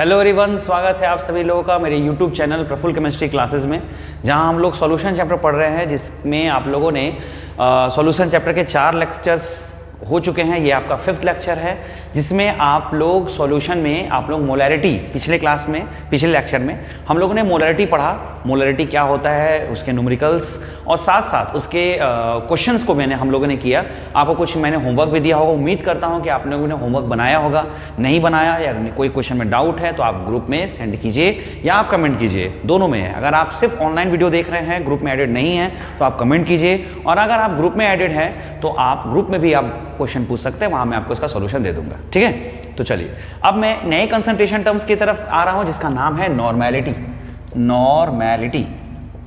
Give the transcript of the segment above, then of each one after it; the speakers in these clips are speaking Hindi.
हेलो एवरीवन, स्वागत है आप सभी लोगों का मेरे YouTube channel Prafull chemistry classes में, जहां हम लोग सॉल्यूशन चैप्टर पढ़ रहे हैं, जिसमें आप लोगों ने सॉल्यूशन चैप्टर के 4 लेक्चर्स हो चुके हैं। ये आपका 5th लेक्चर है, जिसमें आप लोग सॉल्यूशन में आप लोग मोलैरिटी, पिछले क्लास में, पिछले लेक्चर में हम लोगों ने मोलैरिटी पढ़ा। मोलैरिटी क्या होता है, उसके न्यूमेरिकल्स और साथ साथ उसके क्वेश्चंस को हम लोगों ने किया। आपको कुछ मैंने होमवर्क भी दिया होगा। उम्मीद करता हूं कि आप लोगों ने होमवर्क बनाया होगा। नहीं बनाया या कोई क्वेश्चन में डाउट है तो आप ग्रुप में सेंड कीजिए या आप कमेंट कीजिए, दोनों में है। अगर आप सिर्फ ऑनलाइन वीडियो देख रहे हैं, ग्रुप में एडेड नहीं है, तो आप कमेंट कीजिए, और अगर आप ग्रुप में एडेड हैं तो आप ग्रुप में भी आप क्वेश्चन पूछ सकते हैं, वहां मैं आपको इसका सॉल्यूशन दे दूंगा। ठीक है, तो चलिए अब मैं नए कंसंट्रेशन टर्म्स की तरफ आ रहा हूं, जिसका नाम है नॉर्मेलिटी। नॉर्मेलिटी,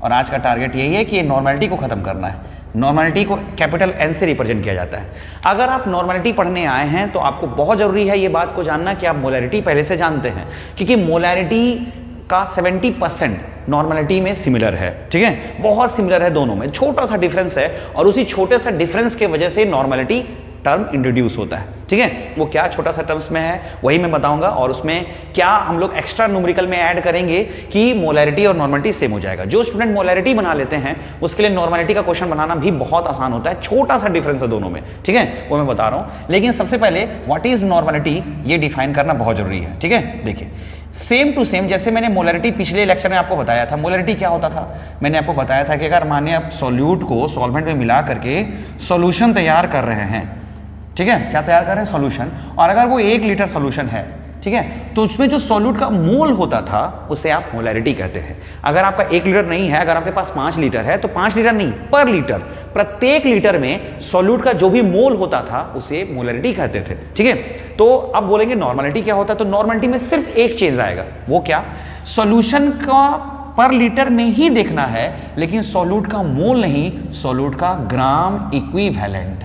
और आज का टारगेट यही है कि ये नॉर्मेलिटी को खत्म करना है। नॉर्मेलिटी को कैपिटल N से रिप्रेजेंट किया जाता है। अगर आप नॉर्मेलिटी पढ़ने आए हैं तो आपको बहुत जरूरी है ये बात को जानना कि आप मोलैरिटी पहले से जानते हैं, क्योंकि मोलैरिटी का 70% नॉर्मेलिटी में सिमिलर है। ठीक है, बहुत सिमिलर है, दोनों में छोटा सा डिफरेंस है, और उसी छोटे सा डिफरेंस के वजह से नॉर्मेलिटी टर्म इंट्रोड्यूस होता है। ठीक है, वो क्या छोटा सा टर्म्स में है वही मैं बताऊंगा, और उसमें क्या हम लोग एक्स्ट्रा न्यूमेरिकल में ऐड करेंगे कि मोलैरिटी और नॉर्मेलिटी सेम हो जाएगा। जो स्टूडेंट मोलैरिटी बना लेते हैं उसके लिए नॉर्मेलिटी का क्वेश्चन बनाना भी बहुत आसान होता है। छोटा सा डिफरेंस है दोनों में, ठीक है, वो मैं बता रहा हूं। लेकिन सबसे पहले व्हाट इज नॉर्मेलिटी, ये डिफाइन करना बहुत जरूरी है। ठीक है, देखिए सेम टू सेम जैसे मैंने मोलैरिटी पिछले लेक्चर में आपको बताया था। मोलैरिटी क्या होता था, मैंने आपको बताया था कि अगर मानिए आप सॉल्यूट को सॉल्वेंट में मिला करके सॉल्यूशन तैयार कर रहे हैं, ठीक है, क्या तैयार कर रहे हैं, सॉल्यूशन, और अगर वो 1 लीटर सॉल्यूशन है, ठीक है, तो उसमें जो सॉल्यूट का मोल होता था उसे आप मोलैरिटी कहते हैं। अगर आपका 1 लीटर नहीं है, अगर आपके पास 5 लीटर है, तो 5 लीटर नहीं, पर लीटर, प्रत्येक लीटर में सॉल्यूट का जो भी मोल होता था उसे मोलैरिटी कहते थे। ठीक है, तो अब बोलेंगे नॉर्मेलिटी क्या होता है, तो नॉर्मेलिटी में सिर्फ एक चेंज आएगा। वो क्या, सॉल्यूशन का पर लीटर में ही देखना है, लेकिन सॉल्यूट का मोल नहीं, सॉल्यूट का ग्राम इक्विवेलेंट।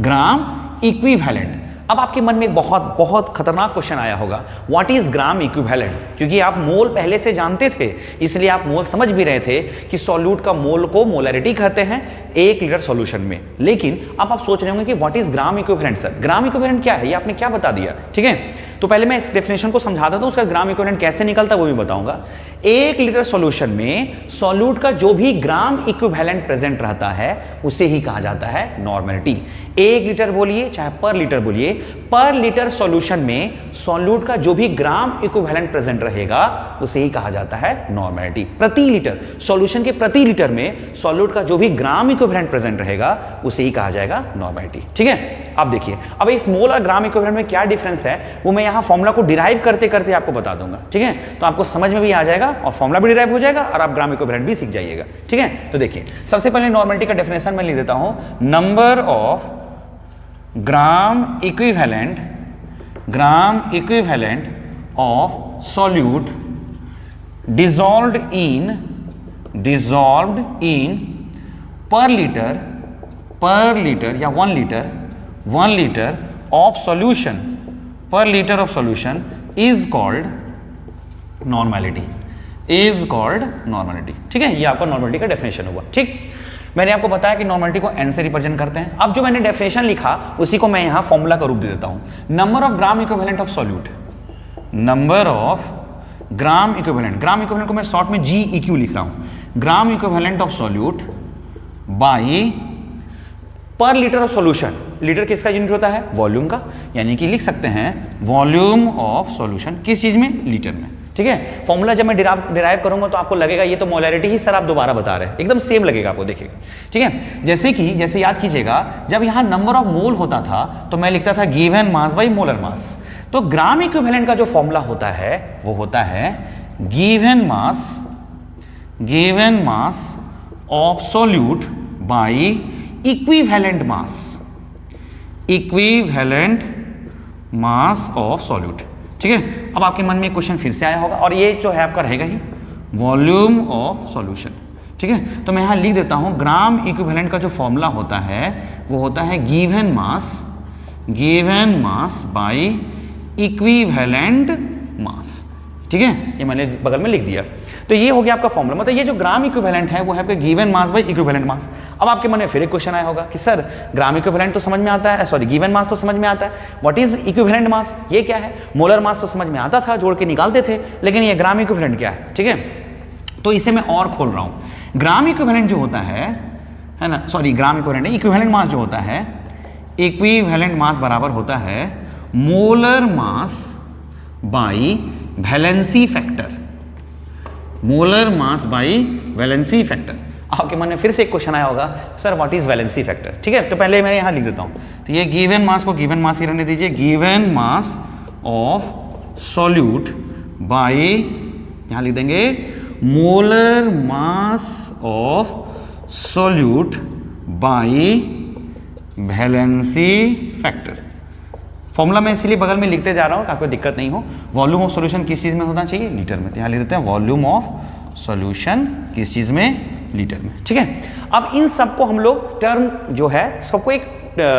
Gram equivalent. अब आपके मन में एक बहुत खतरनाक क्वेश्चन आया होगा, व्हाट इज ग्राम इक्विवेलेंट, क्योंकि आप मोल पहले से जानते थे, इसलिए आप मोल समझ भी रहे थे कि सॉल्यूट का मोल को मोलैरिटी कहते हैं 1 लीटर सॉल्यूशन में। लेकिन अब आप सोच रहे होंगे कि what is gram equivalent sir, gram equivalent क्या है, ये आपने क्या बता दिया। ठीक है, तो पहले मैं इस डेफिनेशन को समझा देता हूं, उसका ग्राम इक्विवेलेंट कैसे निकलता है वो भी बताऊंगा। 1 लीटर सॉल्यूशन में सॉल्यूट का जो भी ग्राम इक्विवेलेंट प्रेजेंट रहता है उसे ही कहा जाता है नॉर्मेलिटी। 1 लीटर बोलिए चाहे पर लीटर बोलिए, पर लीटर सॉल्यूशन में सॉल्यूट का जो भी ग्राम इक्विवेलेंट प्रेजेंट रहेगा उसे ही कहा जाता है नॉर्मेलिटी। प्रति लीटर सॉल्यूशन के प्रति लीटर में सॉल्यूट का जो भी ग्राम इक्विवेलेंट प्रेजेंट रहेगा उसे ही कहा जाएगा नॉर्मेलिटी। ठीक है, अब देखिए, अब इस मोल और ग्राम इक्विवेलेंट में क्या डिफरेंस है वो मैं यहां फॉर्मूला को डिराइव करते करते आपको बता दूंगा। ठीक है, तो आपको समझ में भी आ जाएगा और फॉर्मूला भी डिराइव हो जाएगा और आप ग्राम इक्विवेलेंट भी सीख जाइएगा। ठीक है, तो देखिए सबसे पहले नॉर्मेलिटी का डेफिनेशन मैं लिख देता हूं, number of gram equivalent of solute dissolved in per liter या 1 liter of solution, per liter of solution is called normality, ठीक है, ये आपका नॉर्मेलिटी का डेफिनेशन हुआ। ठीक, मैंने आपको बताया कि नॉर्मेलिटी को N से रिप्रेजेंट करते हैं। अब जो मैंने डेफिनेशन लिखा उसी को मैं यहां फॉर्मूला का रूप दे देता हूं, number of gram equivalent of solute, number of gram equivalent को मैं शॉर्ट में GEQ लिख रहा हूं, gram equivalent of solute bye पर लीटर ऑफ सॉल्यूशन। लीटर किसका यूनिट होता है, वॉल्यूम का, यानी कि लिख सकते हैं वॉल्यूम ऑफ सॉल्यूशन, किस चीज में, लीटर में। ठीक है, फॉर्मूला जब मैं डिराइव करूंगा तो आपको लगेगा ये तो मोलैरिटी ही सर आप दोबारा बता रहे हैं, एकदम सेम लगेगा आपको, देखिएगा। ठीक है, जैसे याद कीजिएगा, जब यहां नंबर ऑफ मोल होता था तो मैं लिखता था given mass by molar mass. तो ग्राम इक्विवेलेंट का जो फॉर्मूला होता है वो होता है given mass of solute by equivalent mass of solute. ठीक है, अब आपके मन में क्वेश्चन फिर से आया होगा, और ये जो है आपका रहेगा ही वॉल्यूम ऑफ सॉल्यूशन। ठीक है, तो मैं यहां लिख देता हूं ग्राम इक्विवेलेंट का जो फॉर्मूला होता है वो होता है given mass by equivalent mass. ठीक है, ये मैंने बगल में लिख दिया। तो ये हो गया आपका फॉर्मूला, मतलब ये जो ग्राम इक्विवेलेंट है वो है आपका given mass by equivalent mass. अब आपके मन में फिर एक क्वेश्चन आया होगा कि सर ग्राम इक्विवेलेंट तो समझ में आता है, सॉरी गिवन मास तो समझ में आता है, व्हाट इज इक्विवेलेंट मास, ये क्या है? मोलर मास तो समझ में आता था, जोड़ के निकालते थे, लेकिन ये ग्राम इक्विवेलेंट क्या है? ठीक है, तो इसे मैं और खोल रहा हूं। ग्राम इक्विवेलेंट जो होता है ना, sorry gram equivalent, equivalent mass जो होता है, इक्विवेलेंट मास बराबर होता है molar mass by valency factor, molar mass by valency factor. आपके मन में फिर से एक क्वेश्चन आया होगा, sir what is valency factor? ठीक है, तो पहले मैं यहां लिख देता हूं, तो ये गिवन मास को गिवन मास ही रहने दीजिए, given mass of solute bye, यहां लिख देंगे molar mass of solute bye valency factor. Formula मैं इसीलिए बगल में लिखते जा रहा हूँ, आपको दिक्कत नहीं हो। वॉल्यूम ऑफ सॉल्यूशन किस चीज़ में होना चाहिए? लीटर में। तो यहाँ लिख देते हैं वॉल्यूम ऑफ सॉल्यूशन किस चीज़ में? लीटर में। ठीक है, अब इन सबको हम लोग टर्म जो है सबको एक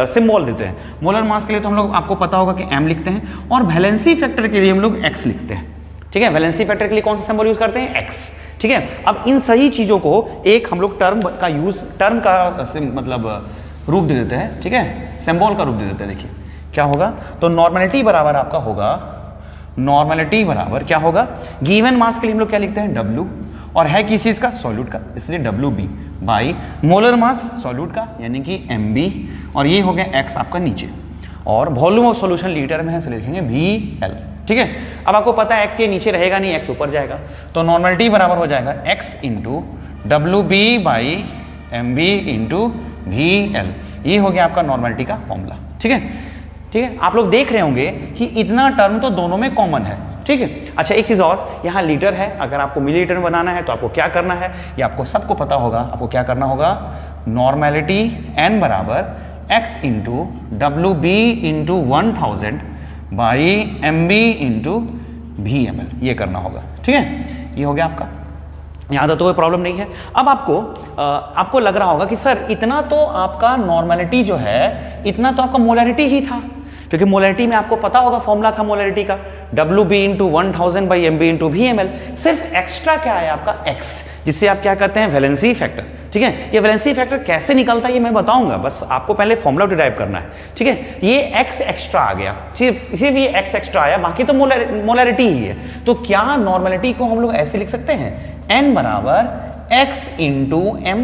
सिंबल देते हैं। मोलर मास के लिए तो हम लोग, आपको पता होगा कि m लिखते हैं, और वैलेंसी फैक्टर के लिए हम लोग x लिखते हैं। ठीक है, वैलेंसी फैक्टर के लिए कौन सा सिंबल यूज करते हैं? x। ठीक है, अब इन सही चीज़ों को एक हम लोग टर्म का मतलब रूप दे देते हैं। ठीक है, सिंबल का रूप दे देते हैं। देखिए क्या होगा, तो नॉर्मेलिटी बराबर आपका होगा, नॉर्मेलिटी बराबर क्या होगा? गिवन मास के लिए हम लोग क्या लिखते हैं? W, और है किस चीज का? सॉल्यूट का, इसलिए WB by molar mass solute का यानी कि MB, और ये हो गया x आपका नीचे, और वॉल्यूम ऑफ सॉल्यूशन लीटर में है इसलिए लिखेंगे VL। ठीक है, अब आपको पता है x ये नीचे रहेगा नहीं, x ऊपर जाएगा, तो नॉर्मेलिटी बराबर हो जाएगा x into WB by MB into VL। ये हो गया आपका नॉर्मेलिटी का फॉर्मूला। ठीक है, ठीक है, आप लोग देख रहे होंगे कि इतना टर्म तो दोनों में कॉमन है। ठीक है, अच्छा एक चीज और, यहाँ लीटर है, अगर आपको मिलीलीटर में बनाना है तो आपको क्या करना है, ये आपको सबको पता होगा। आपको क्या करना होगा? नॉर्मेलिटी n बराबर x into WB into 1000 by MB into VML, ये करना होगा। ठीक है, ये हो गया आपका, यहाँ तो कोई प्रॉब्लम नहीं है। अब आपको लग रहा होगा कि सर इतना तो आपका नॉर्मेलिटी जो है, इतना तो आपका मोलैरिटी ही था, क्योंकि मोलैरिटी में आपको पता होगा फॉर्मूला था मोलैरिटी का WB into 1000 by MB into VML। सिर्फ एक्स्ट्रा क्या है आपका? x, जिससे आप क्या कहते हैं? Valency factor. ठीक है, ये वैलेंसी फैक्टर कैसे निकलता है ये मैं बताऊंगा, बस आपको पहले फॉर्मूला डिराइव करना है। ठीक है, ये x एक्स्ट्रा आ गया, सिर्फ ये x एक्स्ट्रा आया, बाकी तो मोलैरिटी ही है। तो क्या नॉर्मेलिटी को हम लोग ऐसे लिख सकते हैं? n बराबर x इंटू m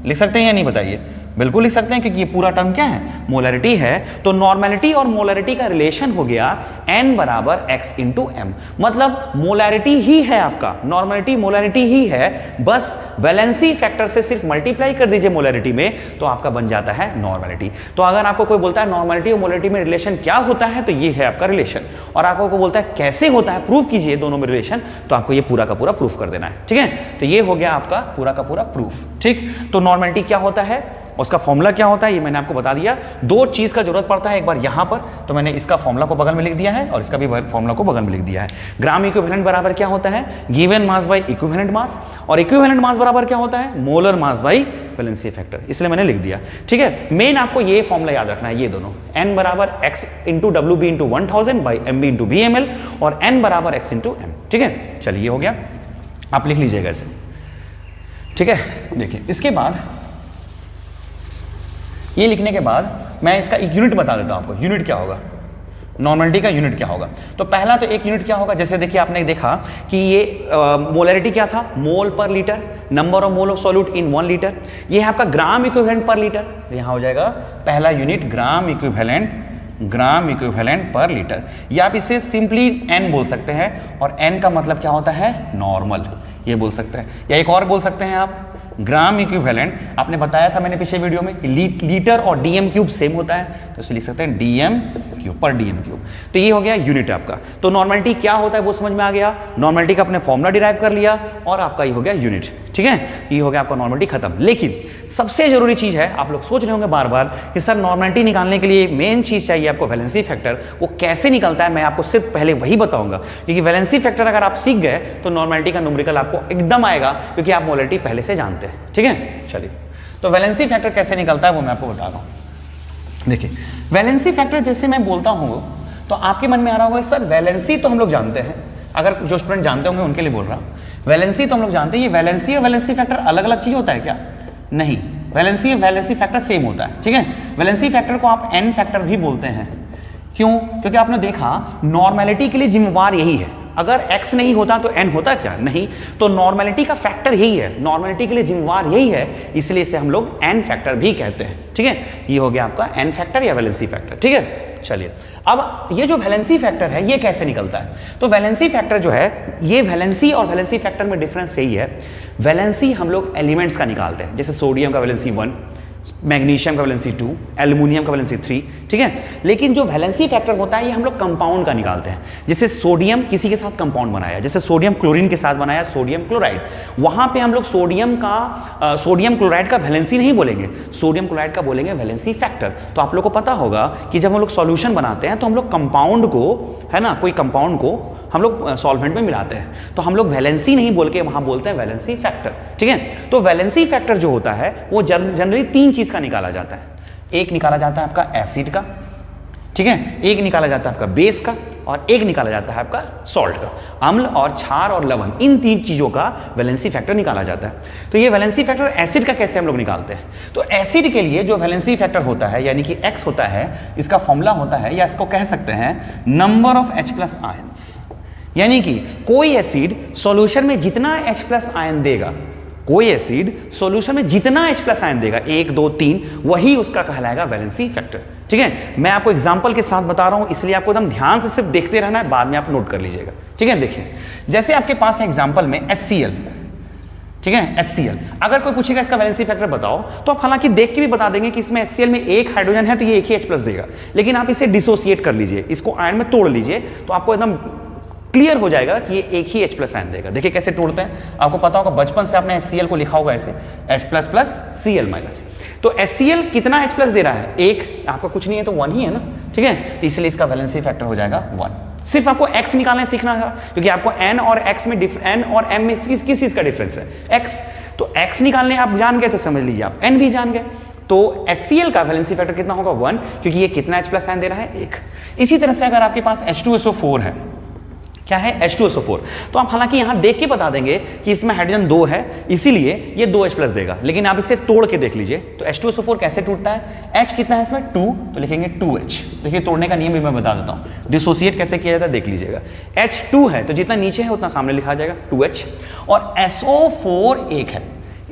लिख सकते हैं या नहीं? बताइए। बिल्कुल लिख सकते हैं, क्योंकि ये पूरा टर्म क्या है? मोलैरिटी है। तो नॉर्मेलिटी और मोलैरिटी का रिलेशन हो गया n बराबर x इंटू m, मतलब मोलैरिटी ही है आपका, नॉर्मेलिटी मोलैरिटी ही है, बस वैलेंसी फैक्टर से सिर्फ मल्टीप्लाई कर दीजिए मोलैरिटी में, तो आपका बन जाता है नॉर्मेलिटी। तो अगर आपको कोई बोलता है नॉर्मेलिटी और मोलैरिटी में रिलेशन क्या होता है, तो ये है आपका रिलेशन। और आपको कोई बोलता है कैसे होता है, प्रूफ कीजिए दोनों में रिलेशन, तो आपको ये पूरा का पूरा प्रूफ कर देना है। ठीक है, तो ये हो गया आपका पूरा का पूरा प्रूफ। ठीक, तो नॉर्मेलिटी क्या होता है, उसका फॉर्मूला क्या होता है, ये मैंने आपको बता दिया। दो चीज का जरूरत पड़ता है, एक बार यहां पर, तो मैंने इसका फॉर्मूला को बगल में लिख दिया है और इसका भी फॉर्मूला को बगल में लिख दिया है। ग्राम इक्विवेलेंट बराबर क्या होता है? Given mass by equivalent mass, और इक्विवेलेंट मास बराबर क्या होता है? Molar mass by valency factor, इसलिए मैंने लिख दिया। ठीक है, मेन आपको ये फॉर्मूला याद रखना है, ये दोनों, n बराबर x into WB into 1000 by MB into VML, और n बराबर x इंटू m। ठीक है, चलिए ये हो गया, आप लिख लीजिएगा इसे। ठीक है, देखिए इसके बाद, ये लिखने के बाद मैं इसका एक यूनिट बता देता हूं आपको। यूनिट क्या होगा? नॉर्मेलिटी का यूनिट क्या होगा? तो पहला तो एक यूनिट क्या होगा, जैसे देखिए आपने देखा कि ये मोलैरिटी क्या था? मोल पर litre, number of mole of solute in 1 litre. ये है आपका ग्राम इक्विवेलेंट पर लीटर, यहां हो जाएगा पहला यूनिट ग्राम इक्विवेलेंट पर लीटर, या आप इसे सिंपली n बोल सकते हैं, और n का मतलब क्या होता है? नॉर्मल, ये बोल सकते हैं। या एक और बोल सकते हैं आप, ग्राम इक्विवेलेंट, आपने बताया था मैंने पिछले वीडियो में कि लीटर और DM क्यूब सेम होता है, तो इसे लिख सकते हैं DM क्यूब पर DM क्यूब। तो ये हो गया यूनिट आपका। तो नॉर्मेलिटी क्या होता है वो समझ में आ गया, नॉर्मेलिटी का अपने फॉर्मूला डिराइव कर लिया, और आपका ये हो गया यूनिट। ठीक है, ये हो गया आपका नॉर्मेलिटी खत्म। लेकिन सबसे जरूरी चीज है, आप लोग सोच रहे होंगे बार बार कि सर नॉर्मेलिटी निकालने के लिए मेन चीज चाहिए आपको वैलेंसी फैक्टर, वो कैसे निकलता है मैं आपको सिर्फ पहले वही बताऊंगा, क्योंकि वैलेंसी फैक्टर अगर आप सीख गए तो नॉर्मेलिटी का न्यूमेरिकल आपको एकदम आएगा, क्योंकि आप मोलैरिटी पहले से जानते हैं। ठीक है, चलिए, तो वैलेंसी फैक्टर कैसे निकलता है वो मैं आपको बता रहा हूं। देखिए वैलेंसी फैक्टर जैसे मैं बोलता हूं तो आपके मन में आ रहा होगा सर वैलेंसी तो हम लोग जानते हैं, अगर जो स्टूडेंट जानते होंगे उनके लिए बोल रहा हूँ। वैलेंसी तो हम लोग जानते हैं, ये वैलेंसी और वैलेंसी फैक्टर अलग अलग चीज होता है क्या? नहीं, वैलेंसी और वैलेंसी फैक्टर सेम होता है, ठीक है। वैलेंसी फैक्टर को आप एन फैक्टर भी बोलते हैं। क्यों? क्योंकि आपने देखा नॉर्मेलिटी के लिए जिम्मेवार यही है। अगर x नहीं होता तो n होता क्या? नहीं। तो नॉर्मेलिटी का फैक्टर यही है, नॉर्मेलिटी के लिए जिम्मेवार यही है, इसलिए इसे हम लोग n फैक्टर भी कहते हैं, ठीक है। ये हो गया आपका n फैक्टर या वैलेंसी फैक्टर, ठीक है। चलिए, अब ये जो वैलेंसी फैक्टर है ये कैसे निकलता है? तो वैलेंसी फैक्टर जो है, ये वैलेंसी और वैलेंसी फैक्टर में डिफरेंस यही है, वैलेंसी हम लोग एलिमेंट्स का निकालते हैं, जैसे सोडियम का वैलेंसी 1, मैग्नीशियम का वैलेंसी 2, एल्युमिनियम का वैलेंसी 3, ठीक है। लेकिन जो वैलेंसी फैक्टर होता है ये हम लोग कंपाउंड का निकालते हैं। जैसे सोडियम किसी के साथ कंपाउंड बनाया, जैसे सोडियम क्लोरीन के साथ बनाया सोडियम क्लोराइड, वहां पे हम लोग सोडियम क्लोराइड का वैलेंसी नहीं बोलेंगे, सोडियम क्लोराइड का बोलेंगे वैलेंसी फैक्टर। तो आप लोग को पता होगा कि जब हम लोग सॉल्यूशन बनाते हैं तो हम लोग कंपाउंड को, है ना, कोई कंपाउंड को हम लोग सॉल्वेंट में मिलाते हैं, तो हम लोग वैलेंसी नहीं बोल के वहां बोलते हैं वैलेंसी फैक्टर, ठीक है। तो वैलेंसी फैक्टर जो होता है वो जनरली 3 चीज का निकाला जाता है। एक निकाला जाता है आपका एसिड का, ठीक है, एक निकाला जाता है आपका बेस का, और एक निकाला जाता है आपका सॉल्ट का। अम्ल और क्षार और लवण, इन 3 चीजों का वैलेंसी फैक्टर निकाला जाता है। तो ये वैलेंसी फैक्टर एसिड का कैसे हम लोग निकालते हैं? तो एसिड के लिए जो वैलेंसी फैक्टर होता है यानी कि X होता है, इसका फॉर्मूला होता है, या इसको कह सकते हैं नंबर ऑफ H+ आयंस। यानी कि कोई एसिड सॉल्यूशन में जितना H+ आयन देगा, कोई एसिड सॉल्यूशन में जितना H+ आयन देगा, 1 2 3, वही उसका कहलाएगा वैलेंसी फैक्टर, ठीक है। मैं आपको एग्जांपल के साथ बता रहा हूं, इसलिए आपको एकदम ध्यान से सिर्फ देखते रहना है, बाद में आप नोट कर लीजिएगा, ठीक है। देखिए, जैसे आपके पास है एग्जांपल में HCl, ठीक है, HCl। अगर कोई पूछेगा इसका वैलेंसी फैक्टर बताओ, तो आप हालांकि देख के भी बता देंगे कि इसमें HCl में एक हाइड्रोजन है तो ये एक ही H+ देगा, लेकिन आप इसे डिसोसिएट कर लीजिए, इसको आयन में तोड़ लीजिए, तो आपको एकदम क्लियर हो जाएगा कि ये एक ही H+ आयन देगा। देखिए कैसे तोड़ते हैं, आपको पता होगा, बचपन से आपने HCl को लिखा होगा ऐसे, H++ Cl-। तो HCl कितना H+ दे रहा है? 1, आपका कुछ नहीं है तो 1 ही है ना, ठीक है। तो इसलिए इसका वैलेंसी फैक्टर हो जाएगा 1। सिर्फ आपको x निकालना सीखना था, क्योंकि आपको n और x में n और m में किस चीज का डिफरेंस है? x। तो x निकालने आप जान गए तो समझ लीजिए आप n भी जान गए। तो HCl का वैलेंसी फैक्टर कितना होगा? 1, क्योंकि ये कितना H+ आयन दे रहा है? 1। इसी तरह से अगर आपके पास H2SO4 है, क्या है? H2SO4, तो आप हालांकि यहां देख के बता देंगे कि इसमें हाइड्रोजन 2 है, इसीलिए ये 2 H+ देगा, लेकिन आप इसे तोड़ के देख लीजिए। तो H2SO4 कैसे टूटता है? H कितना है इसमें? 2, तो लिखेंगे 2H। देखिए तोड़ने का नियम भी मैं बता देता हूं, डिसोसिएट कैसे किया जाता है देख लीजिएगा। H 2 है तो जितना नीचे है उतना सामने लिखा जाएगा 2H, और SO4 1 है।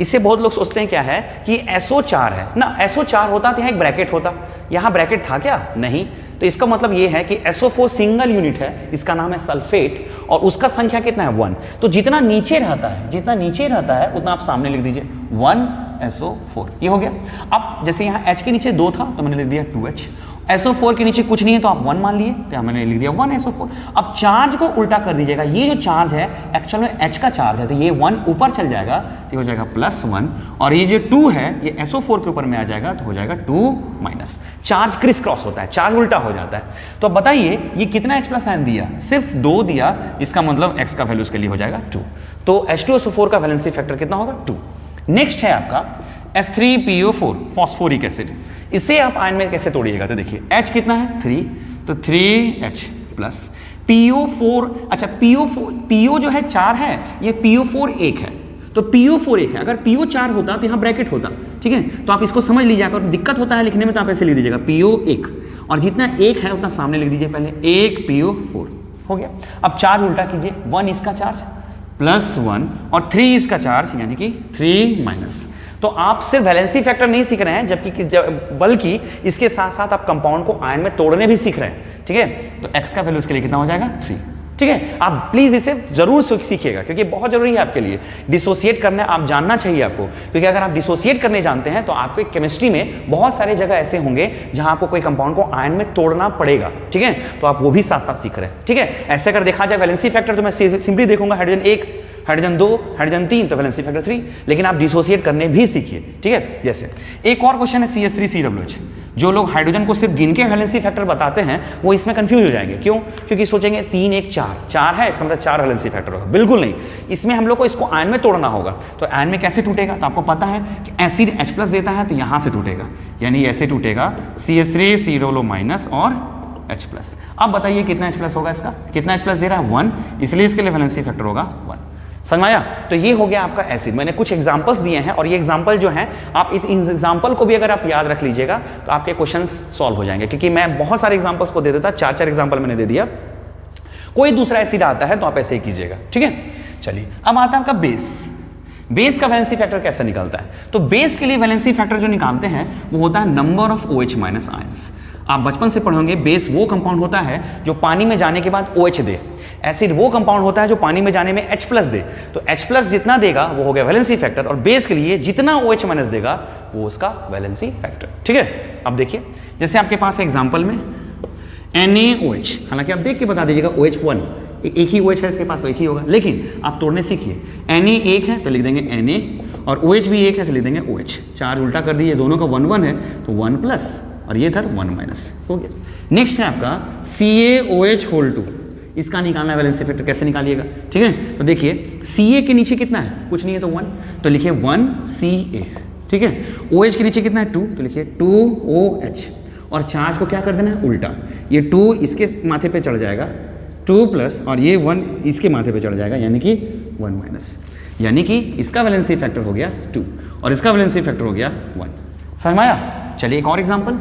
इससे बहुत लोग सोचते हैं क्या है कि SO4 है ना, SO4 होता तो यहाँ एक ब्रैकेट होता, यहाँ ब्रैकेट था क्या? नहीं। तो इसका मतलब ये है कि SO4 सिंगल यूनिट है, इसका नाम है सल्फेट, और उसका संख्या कितना है? 1। तो जितना नीचे रहता है, जितना नीचे रहता है उतना आप सामने लिख दीजिए 1SO4, ये हो गया। अब जैसे यहाँ H के नीचे 2 था तो मैंने लिख दिया 2H, SO4 के नीचे कुछ नहीं है तो आप 1 मान लिए, तो मैंने लिख दिया 1SO4। अब चार्ज को उल्टा कर दीजिएगा, ये जो चार्ज है एक्चुअल में H का चार्ज है, तो ये 1 ऊपर चल जाएगा तो हो जाएगा +1, और ये जो 2 है ये SO4 के ऊपर में आ जाएगा तो हो जाएगा 2-। चार्ज क्रिस क्रॉस होता है, चार्ज उल्टा हो जाता है। तो अब बताइए ये कितना H+ आयन दिया? सिर्फ 2 दिया, इसका मतलब X का वैल्यू इसके लिए हो जाएगा 2। तो H2SO4 का वैलेंसी फैक्टर कितना होगा? 2। नेक्स्ट है आपका H3PO4 फॉस्फोरिक एसिड। इसे आप आयन में कैसे तोड़िएगा? तो देखिए H कितना है? 3, तो 3H+। PO4, अच्छा PO जो है 4 है, ये PO4 1 है, तो PO4 1 है। अगर PO 4 होता तो यहाँ ब्रैकेट होता, ठीक है। तो आप इसको समझ लीजिए, अगर दिक्कत होता है लिखने में तो आप ऐसे लिख दीजिएगा PO 1, और जितना 1 है उतना सामने लिख दीजिए पहले, 1 PO4 हो गया। अब चार्ज उल्टा कीजिए, 1 इसका चार्ज +1 और 3 इसका चार्ज, यानी कि 3-। तो आप सिर्फ वैलेंसी फैक्टर नहीं सीख रहे हैं, बल्कि इसके साथ साथ आप कंपाउंड को आयन में तोड़ने भी सीख रहे हैं, ठीक है। तो x का वैल्यू इसके लिए कितना हो जाएगा? 3, ठीक है। आप प्लीज इसे जरूर सीखिएगा, क्योंकि बहुत जरूरी है आपके लिए। डिसोसिएट करना आप जानना चाहिए आपको, क्योंकि अगर आप डिसोसिएट करने जानते हैं तो आपको केमिस्ट्री में बहुत सारे जगह ऐसे होंगे जहां आपको कोई कंपाउंड को आयन में तोड़ना पड़ेगा, ठीक है। तो आप वो भी साथ साथ सीख रहे हैं, ठीक है। ऐसे अगर देखा जाए वैलेंसी फैक्टर, तो मैं सिंपली देखूंगा हाइड्रोजन 1, हाइड्रोजन 2, हाइड्रोजन 3, तो वैलेंसी फैक्टर 3, लेकिन आप डिसोसिएट करने भी सीखिए, ठीक है। जैसे एक और क्वेश्चन है CH3COOH। जो लोग हाइड्रोजन को सिर्फ गिन के वैलेंसी फैक्टर बताते हैं वो इसमें कंफ्यूज हो जाएंगे। क्यों? क्योंकि सोचेंगे 3 1 4 है, इसका मतलब 4 वैलेंसी फैक्टर होगा। बिल्कुल नहीं, इसमें हम लोग को इसको आयन में तोड़ना होगा। तो आयन में कैसे टूटेगा? तो आपको पता है कि एसिड H+ देता है तो यहाँ से टूटेगा, यानी ऐसे टूटेगा CH3 COO- और H प्लस। अब बताइए कितना H प्लस होगा इसका, कितना H प्लस दे रहा है 1, इसलिए इसके लिए वैलेंसी फैक्टर होगा 1। समझ आया? तो ये हो गया आपका एसिड। मैंने कुछ एग्जांपल्स दिए हैं और ये एग्जांपल जो हैं आप इस एग्जांपल को भी अगर आप याद रख लीजिएगा तो आपके क्वेश्चंस सॉल्व हो जाएंगे, क्योंकि मैं बहुत सारे एग्जांपल्स को दे देता, 4 एग्जांपल मैंने दे दिया। कोई दूसरा एसिड आता है तो आप ऐसे ही कीजिएगा, ठीक है। चलिए अब आता है आपका बेस। बेस का वैलेंसी फैक्टर कैसे निकलता है? तो बेस के लिए वैलेंसी फैक्टर जो निकालते हैं वो होता है number of OH minus ions. आप बचपन से पढ़ोगे बेस वो कंपाउंड होता है जो पानी में जाने के बाद OH दे, एसिड वो कंपाउंड होता है जो पानी में जाने में H प्लस दे। तो H प्लस जितना देगा वो हो गया वैलेंसी फैक्टर, और बेस के लिए जितना OH माइनस देगा वो उसका वैलेंसी फैक्टर, ठीक है। अब देखिए जैसे आपके पास एग्जाम्पल में NaOH, हालांकि आप देख के बता दीजिएगा OH1 एक ही OH है इसके पास तो एक ही होगा, लेकिन आप तोड़ने सीखिए। Na एक है तो लिख देंगे Na, और OH भी एक है तो लिख देंगे OH। चार्ज उल्टा कर दीजिए, दोनों का 1 1 है तो 1 प्लस और ये था 1 माइनस, हो गया। नेक्स्ट है आपका CaOH2, इसका निकालना है वैलेंसी फैक्टर, कैसे निकालिएगा, ठीक है। तो देखिए Ca के नीचे कितना है, कुछ नहीं है तो 1, तो लिखिए 1 Ca, ठीक है। OH के नीचे कितना है 2, तो लिखिए 2 OH, और चार्ज को क्या कर देना है उल्टा, ये 2 इसके माथे पे चढ़ जाएगा 2 प्लस, और ये 1 इसके माथे पे चढ़ जाएगा यानी कि 1 माइनस, यानी कि इसका वैलेंसी फैक्टर हो गया 2 और इसका वैलेंसी फैक्टर हो गया 1। समझ में आया? चलिए एक और एग्जांपल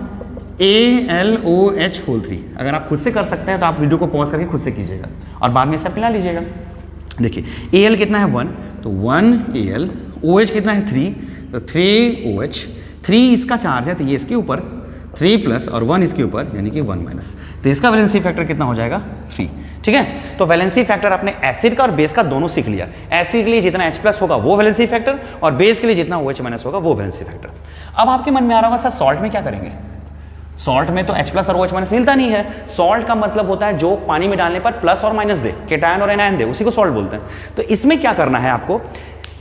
AlOH3। अगर आप खुद से कर सकते हैं तो आप वीडियो को पॉज करके खुद से कीजिएगा और बाद में सब मिला लीजिएगा। देखिए Al कितना है 1, तो 1 Al, OH कितना है 3, तो 3 OH, 3 इसका चार्ज है तो ये इसके ऊपर 3 प्लस और 1 इसके ऊपर यानी कि 1 माइनस, तो इसका वैलेंसी फैक्टर कितना हो जाएगा 3, ठीक है। तो वैलेंसी फैक्टर आपने एसिड का और बेस का दोनों सीख लिया। एसिड के लिए जितना H प्लस होगा वो वैलेंसी फैक्टर, और बेस के लिए जितना OH माइनस होगा वो वैलेंसी फैक्टर। अब आपके मन में आ रहा होगा सर सॉल्ट में क्या करेंगे? सॉल्ट में तो H प्लस और OH माइनस मिलता नहीं है। सॉल्ट का मतलब होता है जो पानी में डालने पर प्लस और माइनस दे, केटायन और एनायन दे, उसी को सॉल्ट बोलते हैं। तो इसमें क्या करना है आपको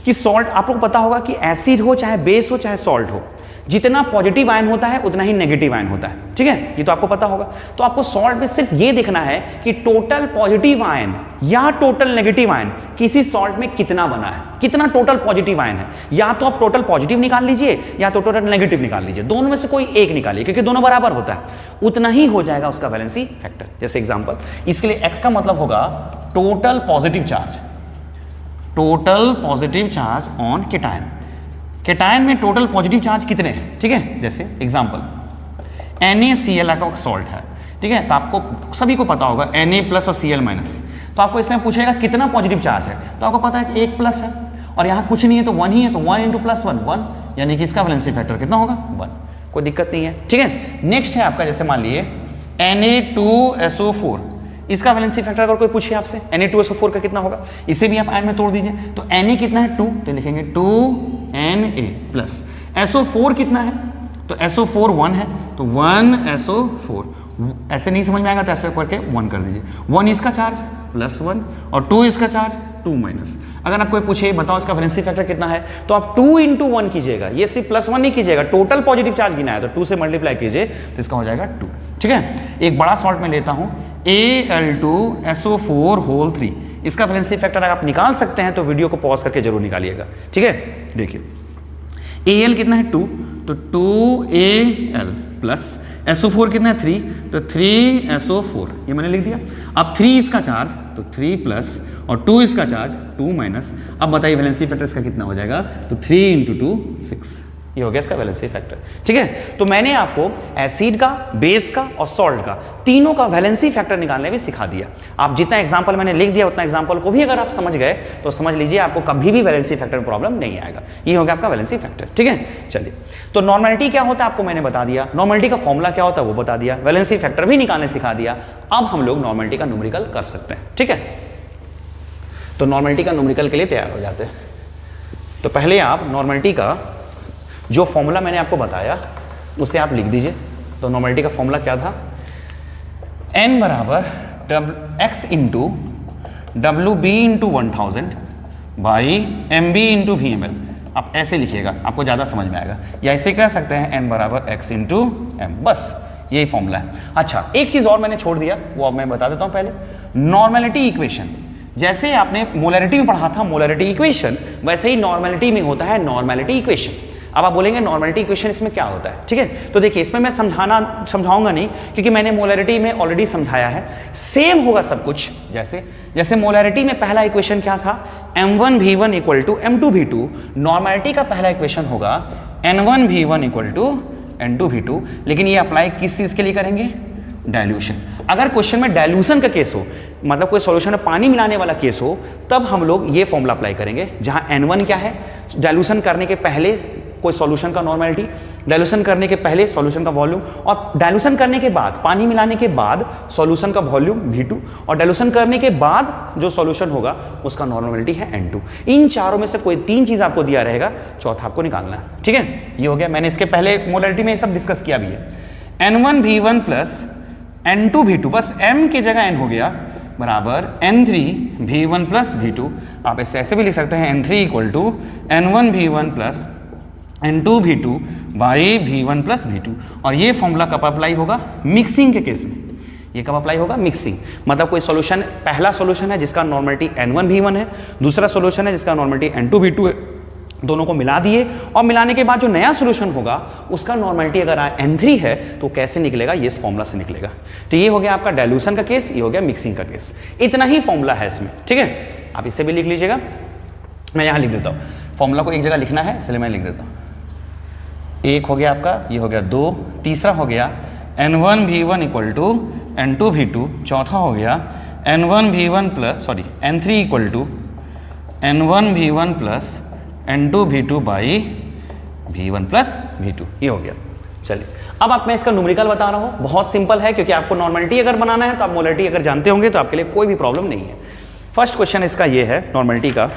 कि सॉल्ट, आप लोग पता होगा कि एसिड हो चाहे बेस हो चाहे सॉल्ट हो, जितना पॉजिटिव आयन होता है उतना ही नेगेटिव आयन होता है, ठीक है, ये तो आपको पता होगा। तो आपको सॉल्ट में सिर्फ ये देखना है कि टोटल पॉजिटिव आयन या टोटल नेगेटिव आयन किसी सॉल्ट में कितना बना है, कितना टोटल पॉजिटिव आयन है। या तो आप टोटल पॉजिटिव निकाल लीजिए या तो टोटल नेगेटिव निकाल लीजिए, दोनों में से कोई एक निकालिए, क्योंकि दोनों बराबर होता है, उतना ही हो जाएगा उसका वैलेंसी फैक्टर। जैसे एग्जाम्पल, इसके लिए X का मतलब होगा total positive charge, total positive charge on cation. Cation में टोटल पॉजिटिव चार्ज कितने हैं, ठीक है। जैसे एग्जांपल NaCl का सॉल्ट है, ठीक है, तो आपको सभी को पता होगा Na प्लस और Cl माइनस, तो आपको इसमें पूछेगा कितना पॉजिटिव चार्ज है, तो आपको पता है कि 1 प्लस है और यहाँ कुछ नहीं है तो 1 ही है, तो 1 इंटू प्लस 1 1, यानी कि इसका वैलेंसी फैक्टर कितना होगा 1, कोई दिक्कत नहीं है, ठीक है। नेक्स्ट है आपका, जैसे मान लिए Na2SO4, इसका वैलेंसी फैक्टर अगर कोई पूछे आपसे Na2SO4 का कितना होगा, इसे भी आप आयन में तोड़ दीजिए। तो Na कितना है 2, तो लिखेंगे 2Na प्लस SO4 कितना है, तो SO4 1 है तो 1SO4, ऐसे नहीं समझ में आएगा तो ऐसे करके 1 कर दीजिए। 1 इसका चार्ज प्लस 1 और 2 इसका चार्ज 2 माइनस। अगर आप कोई पूछे बताओ इसका वैलेंसी फैक्टर कितना है, तो आप 2 इंटू 1 कीजिएगा, ये सिर्फ प्लस 1 नहीं कीजिएगा, टोटल पॉजिटिव चार्ज गिना है तो 2 से मल्टीप्लाई कीजिए तो इसका हो जाएगा 2, ठीक है। एक बड़ा सॉल्ट में लेता हूं Al2SO4 इसका वैलेंसी फैक्टर अगर आप निकाल सकते हैं तो वीडियो को पॉज करके जरूर निकालिएगा, ठीक है। देखिए Al कितना है 2, तो 2Al प्लस SO4 कितना है 3, तो 3SO4, ये मैंने लिख दिया। अब 3 इसका चार्ज तो 3 प्लस और 2 इसका चार्ज 2 माइनस। अब बताइए वैलेंसी फैक्टर इसका कितना हो जाएगा, तो 3 इंटू 2 6, ये हो गया इसका वैलेंसी फैक्टर, ठीक है। तो मैंने आपको एसिड का, बेस का और सॉल्ट का तीनों का वैलेंसी फैक्टर निकालने भी सिखा दिया। आप जितना एग्जांपल मैंने लिख दिया उतना एग्जांपल को भी अगर आप समझ गए तो समझ लीजिए आपको कभी भी वैलेंसी फैक्टर में प्रॉब्लम नहीं आएगा। ये हो गया आपका वैलेंसी फैक्टर, ठीक है। चलिए, तो नॉर्मलिटी क्या होता है आपको मैंने बता दिया, नॉर्मलिटी का फॉर्मूला क्या होता है वो बता दिया, वैलेंसी फैक्टर भी निकालने सिखा दिया। अब हम लोग नॉर्मलिटी का न्यूमेरिकल कर सकते हैं, ठीक है। तो नॉर्मलिटी का न्यूमेरिकल के लिए तैयार हो जाते हैं। तो पहले आप नॉर्मलिटी का जो फॉर्मूला मैंने आपको बताया उसे आप लिख दीजिए। तो नॉर्मलिटी का फॉर्मूला क्या था, n बराबर x into WB into 1000 by MB into VML। आप ऐसे लिखिएगा, आपको ज़्यादा समझ में आएगा, या ऐसे कह सकते हैं n बराबर x इंटू m, बस यही फॉर्मूला है। अच्छा, एक चीज़ और मैंने छोड़ दिया, वो अब मैं बता देता हूँ। पहले नॉर्मलिटी इक्वेशन, जैसे आपने मोलरिटी में पढ़ा था मोलरिटी इक्वेशन, वैसे ही नॉर्मलिटी में होता है नॉर्मलिटी इक्वेशन। अब आप बोलेंगे नॉर्मलिटी इक्वेशन इसमें क्या होता है, ठीक है। तो देखिए इसमें मैं समझाऊंगा नहीं, क्योंकि मैंने मोलरिटी में ऑलरेडी समझाया है। सेम होगा सब कुछ, जैसे मोलरिटी में पहला इक्वेशन क्या था, m1v1 equal to m2v2। Normality का पहला इक्वेशन होगा n1v1 इक्वल टू n2v2। लेकिन ये अप्लाई किस चीज के लिए करेंगे, डाइल्यूशन। अगर क्वेश्चन में डाइल्यूशन का केस हो, मतलब कोई सॉल्यूशन में पानी मिलाने वाला केस हो, तब हम लोग ये फॉर्मूला अप्लाई करेंगे, जहां n1 क्या है, डाइल्यूशन करने के पहले कोई सॉल्यूशन का नॉर्मलिटी, डाइल्यूशन करने के पहले सॉल्यूशन का वॉल्यूम, और डाइल्यूशन करने के बाद पानी मिलाने के बाद सॉल्यूशन का वॉल्यूम v2, और डाइल्यूशन करने के बाद जो सॉल्यूशन होगा उसका नॉर्मलिटी है n2। इन चारों में से कोई तीन चीज आपको दिया रहेगा, चौथा आपको निकालना है, ठीक है। ये हो गया, मैंने इसके पहले मोलरिटी में ये सब डिस्कस किया भी है। n1v1 प्लस n2v2, बस m की जगह n हो गया, बराबर n3v1 प्लस v2। आप इसे ऐसे भी लिख सकते हैं n3 equal to n1v1 plus n2v2 by v1 plus v2। और ये फॉर्मूला कब अप्लाई होगा, मिक्सिंग के केस में। ये कब अप्लाई होगा, मिक्सिंग, मतलब कोई सॉल्यूशन, पहला सॉल्यूशन है जिसका नॉर्मलिटी n1v1 है, दूसरा सॉल्यूशन है जिसका नॉर्मलिटी n2v2 है, दोनों को मिला दिए, और मिलाने के बाद जो नया सॉल्यूशन होगा उसका नॉर्मलिटी अगर n3 है तो कैसे निकलेगा, ये इस फॉर्मूला से निकलेगा। तो ये हो गया आपका डाइल्यूशन का केस, ये हो गया मिक्सिंग का केस। इतना ही फॉर्मूला है इसमें, ठीक है। आप इसे भी लिख लीजिएगा, मैं यहाँ लिख देता हूँ, फॉर्मूला को एक जगह लिखना है इसलिए मैं लिख देता हूँ। एक हो गया आपका, ये हो गया 2, तीसरा हो गया n1v1 इक्वल टू n2v2, चौथा हो गया n1v1 plus n3 equal to n1v1 plus n2v2 by v1 plus v2। ये हो गया। चलिए अब आप, मैं इसका न्यूमेरिकल बता रहा हूँ, बहुत सिंपल है, क्योंकि आपको नॉर्मलिटी अगर बनाना है तो आप मोलरिटी अगर जानते होंगे तो आपके लिए कोई भी प्रॉब्लम नहीं है। फर्स्ट क्वेश्चन इसका ये है नॉर्मलिटी का,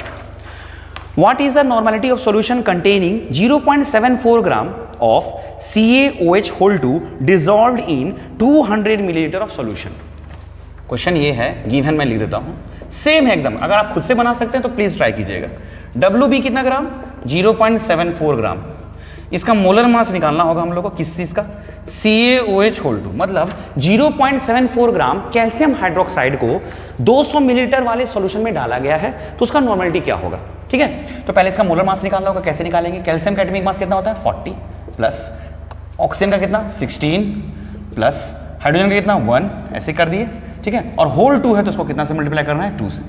What is the normality of solution containing 0.74 gram of CaOH whole 2 dissolved in 200 milliliter of solution? Question ये है, गिवन मैं लिख देता हूँ, सेम है एकदम। अगर आप खुद से बना सकते हैं तो प्लीज ट्राई कीजिएगा। WB कितना ग्राम, 0.74 ग्राम। इसका मोलर मास निकालना होगा हम लोग को, किस चीज का, CaOH होल 2, मतलब 0.74 ग्राम कैल्शियम हाइड्रोक्साइड को 200 मिलीलीटर वाले सॉल्यूशन में डाला गया है, तो उसका नॉर्मलिटी क्या होगा, ठीक है। तो पहले इसका मोलर मास निकालना होगा, कैसे निकालेंगे, कैल्शियम का एटॉमिक मास कितना होता है 40, प्लस ऑक्सीजन का कितना 16, प्लस हाइड्रोजन का कितना 1, ऐसे कर दिए, ठीक है। और होल 2 है तो उसको कितना से मल्टीप्लाई करना है, 2 से।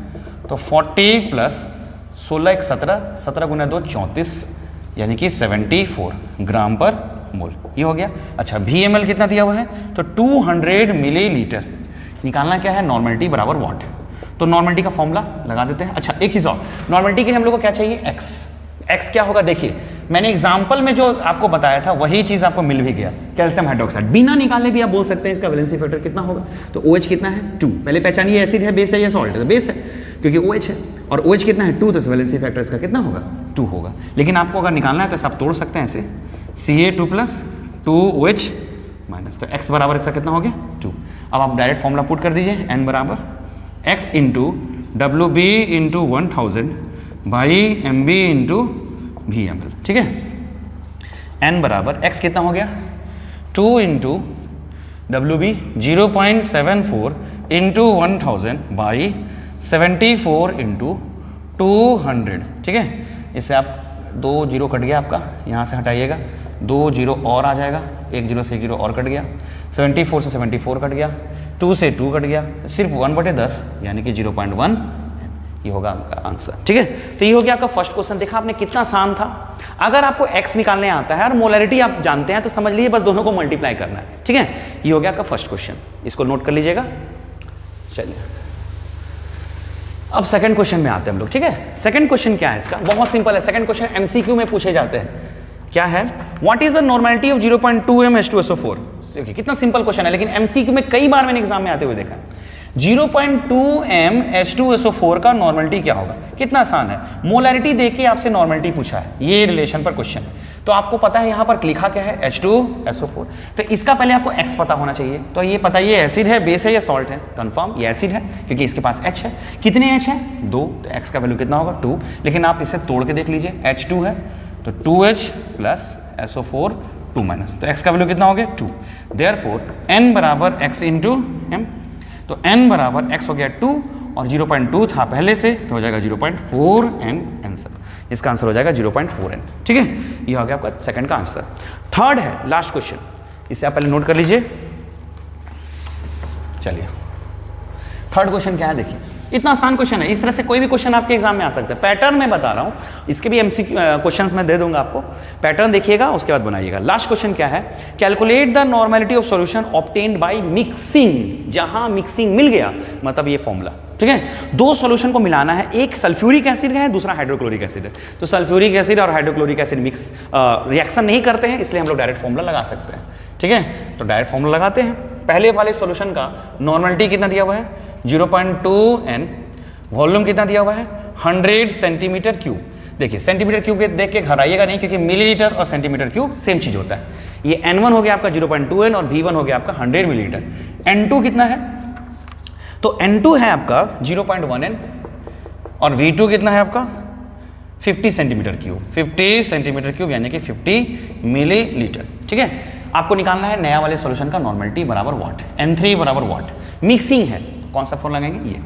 तो 40 प्लस 16 1 17, 17 गुना 2 34, यानी कि 74 ग्राम पर मोल। ये हो गया। अच्छा VmL कितना दिया हुआ है, तो 200 मिलीलीटर। निकालना क्या है, नॉर्मलिटी बराबर वाट। तो नॉर्मलिटी का फॉर्मूला लगा देते हैं। अच्छा एक चीज और, नॉर्मलिटी के लिए हम लोग को क्या चाहिए, x क्या होगा, देखिए मैंने एग्जांपल में जो आपको बताया था वही चीज आपको मिल भी गया, कैल्शियम हाइड्रोक्साइड। बिना निकाले भी आप बोल सकते हैं इसका वैलेंसी फैक्टर कितना होगा, तो OH कितना है 2। पहले पहचानिए एसिड है, बेस है या सॉल्ट है, तो बेस है क्योंकि OH है, और OH कितना है 2, तो वैलेंसी फैक्टर इसका कितना होगा 2 होगा। लेकिन आपको अगर निकालना है तो आप तोड़ सकते हैं ऐसे, Ca2 प्लस 2OH माइनस, तो x बराबर इसका कितना हो गया 2। अब आप डायरेक्ट फॉर्मूला पुट कर दीजिए, n बराबर x into WB into 1000 by MB into VmL, ठीक है। n बराबर x कितना हो गया 2 into WB 0.74 into 1000 by 74 into 200, ठीक है। इससे आप 2 जीरो कट गया आपका, यहाँ से हटाइएगा 2 जीरो और आ जाएगा, 1 जीरो से 1 जीरो और कट गया, 74 से 74 कट गया, 2 से 2 कट गया, सिर्फ 1/10 यानी कि 0.1, ये होगा आपका आंसर, ठीक है। तो ये हो गया आपका फर्स्ट क्वेश्चन। देखा आपने कितना आसान था। अगर आपको x निकालने आता है और मोलरिटी आप जानते हैं तो समझ लीजिए बस दोनों को मल्टीप्लाई करना है, ठीक है। ये हो गया आपका फर्स्ट क्वेश्चन, इसको नोट कर लीजिएगा। चलिए अब सेकंड क्वेश्चन में आते हैं हम लोग, ठीक है। सेकंड क्वेश्चन क्या है इसका, बहुत सिंपल है। सेकंड क्वेश्चन MCQ में पूछे जाते हैं। क्या है, what is the normality of 0.2m H2SO4। देखिए कितना सिंपल क्वेश्चन है, लेकिन MCQ में कई बार मैंने एग्जाम में आते हुए देखा है। 0.2m H2SO4 का नॉर्मलिटी क्या होगा, कितना आसान है। मोलरिटी देख के आपसे नॉर्मलिटी पूछा है, ये रिलेशन पर क्वेश्चन है, तो आपको पता है यहाँ पर लिखा क्या है H2SO4। तो इसका पहले आपको x पता होना चाहिए। तो ये पता, ये एसिड है, बेस है या सॉल्ट है, कंफर्म ये एसिड है क्योंकि इसके पास H है। कितने H है 2, तो x का वैल्यू कितना होगा 2। लेकिन आप इसे तोड़ के देख लीजिए, H2 है तो 2H प्लस SO4 2 माइनस, तो x का वैल्यू कितना हो गया 2। देयरफॉर n बराबर x इंटू m, तो n बराबर x हो गया 2 और 0.2 था पहले से, तो हो जाएगा 0.4n आंसर। इसका आंसर हो जाएगा 0.4n। ठीक है, ये हो गया आपका सेकंड का आंसर। थर्ड है लास्ट क्वेश्चन, इसे आप पहले नोट कर लीजिए। चलिए थर्ड क्वेश्चन क्या है, देखिए इतना आसान क्वेश्चन है, इस तरह से कोई भी क्वेश्चन आपके एग्जाम में आ सकता है। पैटर्न मैं बता रहा हूं, इसके भी एमसीक्यू क्वेश्चंस मैं दे दूंगा आपको, पैटर्न देखिएगा उसके बाद बनाइएगा। लास्ट क्वेश्चन क्या है, calculate the normality of solution obtained by mixing. जहां मिक्सिंग मिल गया मतलब ये फॉर्मूला, ठीक है। दो सॉल्यूशन को मिलाना है, एक सल्फ्यूरिक एसिड है, दूसरा हाइड्रोक्लोरिक एसिड है। तो सल्फ्यूरिक एसिड और हाइड्रोक्लोरिक एसिड मिक्स रिएक्शन नहीं करते हैं, इसलिए हम लोग डायरेक्ट फॉर्मूला लगा सकते हैं। ठीक है, तो डायरेक्ट फॉर्मूला लगाते हैं। पहले वाले सॉल्यूशन का नॉर्मलिटी कितना दिया हुआ है 0.2n, वॉल्यूम कितना दिया हुआ है 100 सेंटीमीटर क्यूब। देखिए सेंटीमीटर क्यूब देख के घबराइएगा नहीं, क्योंकि मिलीलीटर और सेंटीमीटर क्यूब सेम चीज होता है। ये n1 हो गया आपका 0.2n और v1 हो गया आपका 100 मिलीलीटर। n2 कितना है, तो n2 है आपका 0.1n और v2 कितना है आपका 50 सेंटीमीटर क्यूब। 50 सेंटीमीटर क्यूब यानी कि 50 मिलीलीटर। ठीक है, आपको निकालना है नया वाले सॉल्यूशन का नॉर्मलिटी बराबर वाट, n3 बराबर वाट। मिक्सिंग है, कौन सा फॉर्मूला लगाएंगे, ये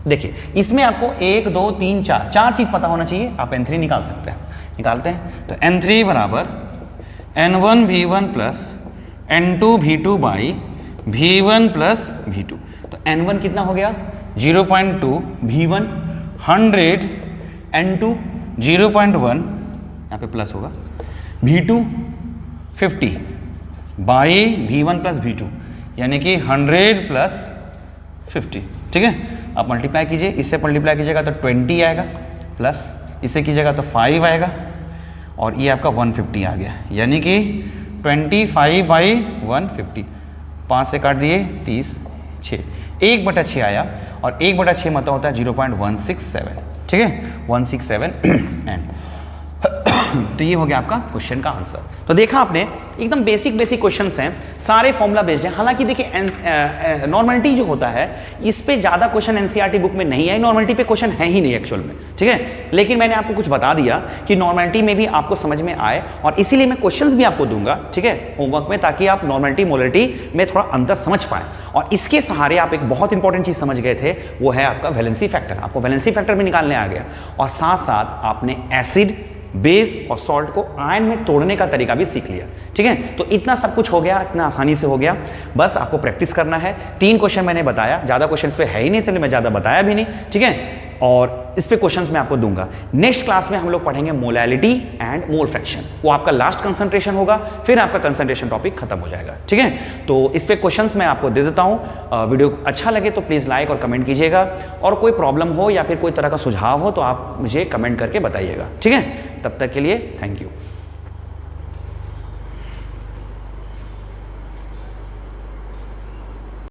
देखिए। इसमें आपको 1 2 3 4 चीज पता होना चाहिए, आप n3 निकाल सकते हैं। निकालते हैं तो n3 बराबर n1 v1 plus n2 v2 by v1 plus v2। तो n1 कितना हो गया 0.2, v1 100, n2 0.1, यहाँ पे प्लस होगा, v2 50 by v1 plus v2 यानी कि 100 प्लस 50। ठीक है, आप मल्टीप्लाई कीजिए, इससे मल्टीप्लाई कीजिएगा तो 20 आएगा, प्लस इससे कीजिएगा तो 5 आएगा, और ये आपका 150 आ गया, यानी कि 25 बाई 150। 5 से काट दिए 30, 6, 1/6 आया, और 1/6 मतलब होता है 0.167। ठीक है, 167 एंड तो ये हो गया आपका क्वेश्चन का आंसर। तो देखा आपने, एकदम बेसिक क्वेश्चंस हैं, सारे फॉर्मूला बेस्ड हैं। हालांकि देखिए नॉर्मलिटी जो होता है इस पे ज़्यादा क्वेश्चन एनसीईआरटी बुक में नहीं है, नॉर्मलिटी पे क्वेश्चन है ही नहीं एक्चुअल में। ठीक है, लेकिन मैंने आपको कुछ बता दिया कि नॉर्मलिटी में भी आपको समझ में आए, और इसीलिए मैं क्वेश्चंस भी आपको दूंगा, ठीक है, होमवर्क में, ताकि आप नॉर्मलिटी मोलरिटी में थोड़ा अंतर समझ पाएं। और इसके सहारे आप एक बहुत इंपॉर्टेंट चीज समझ गए थे, वो है आपका वैलेंसी फैक्टर। आपको वैलेंसी फैक्टर भी निकालने आ गया, और साथ साथ आपने एसिड, बेस और सॉल्ट को आयन में तोड़ने का तरीका भी सीख लिया। ठीक है, तो इतना सब कुछ हो गया, इतना आसानी से हो गया, बस आपको प्रैक्टिस करना है। 3 क्वेश्चन मैंने बताया, ज़्यादा क्वेश्चन इस पे है ही नहीं, चलिए मैं ज़्यादा बताया भी नहीं। ठीक है, और इस पे क्वेश्चंस मैं आपको दूंगा। नेक्स्ट क्लास में हम लोग पढ़ेंगे मोलैलिटी एंड मोल फ्रैक्शन, वो आपका लास्ट कंसंट्रेशन होगा, फिर आपका कंसंट्रेशन टॉपिक खत्म हो जाएगा। ठीक है, तो इस पे क्वेश्चंस मैं आपको दे देता हूं। वीडियो अच्छा लगे तो प्लीज़ लाइक और कमेंट कीजिएगा, और कोई प्रॉब्लम हो या फिर कोई तरह का सुझाव हो तो आप मुझे कमेंट करके बताइएगा। ठीक है, तब तक के लिए थैंक यू।